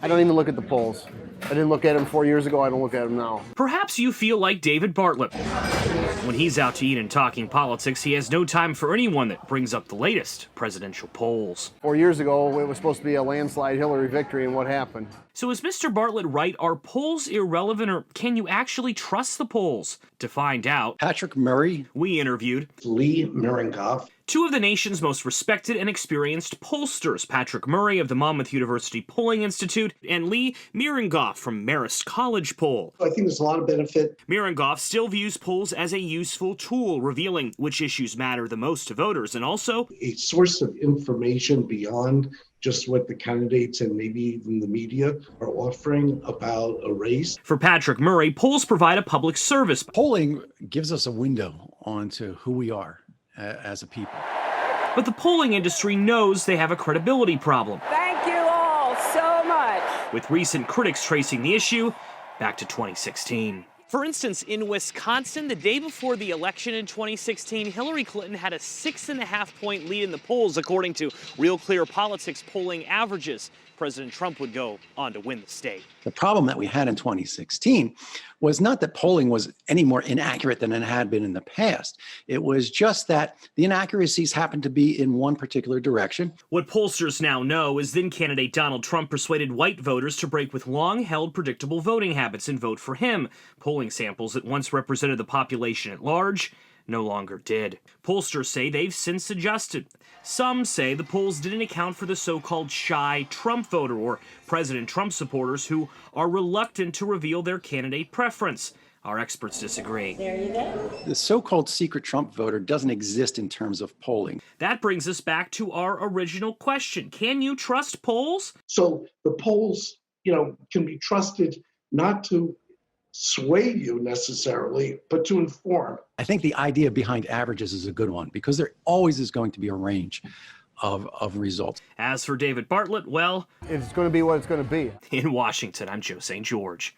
I don't even look at the polls. I didn't look at them 4 years ago. I don't look at them now. Perhaps you feel like David Bartlett. When he's out to eat and talking politics, he has no time for anyone that brings up the latest presidential polls. 4 years ago, it was supposed to be a landslide Hillary victory, and what happened? So is Mr. Bartlett right? Are polls irrelevant, or can you actually trust the polls? To find out, Patrick Murray, we interviewed Lee Miringoff, two of the nation's most respected and experienced pollsters, Patrick Murray of the Monmouth University Polling Institute and Lee Miringoff from Marist College Poll. I think there's a lot of benefit. Miringoff still views polls as a useful tool, revealing which issues matter the most to voters, and also A source of information beyond just what the candidates and maybe even the media are offering about a race. for Patrick Murray, polls provide a public service. polling gives us a window onto who we are as a people. But the polling industry knows they have a credibility problem, Thank you all so much. with recent critics tracing the issue back to 2016. For instance, in Wisconsin, the day before the election in 2016, Hillary Clinton had a 6.5-point lead in the polls, according to Real Clear Politics polling averages. President Trump would go on to win the state. The problem that we had in 2016 was not that polling was any more inaccurate than it had been in the past. It was just that the inaccuracies happened to be in one particular direction. What pollsters now know is then candidate Donald Trump persuaded white voters to break with long-held predictable voting habits and vote for him. Polling samples that once represented the population at large no longer did. Pollsters say they've since adjusted. Some say the polls didn't account for the so-called shy Trump voter, or President Trump supporters who are reluctant to reveal their candidate preference. Our experts disagree. There you go. The so-called secret Trump voter doesn't exist in terms of polling. That brings us back to our original question. Can you trust polls? So the polls, can be trusted not to sway you necessarily, but to inform. I think the idea behind averages is a good one because there always is going to be a range of results. As for David Bartlett, well, It's going to be what it's going to be. in Washington, I'm Joe St. George.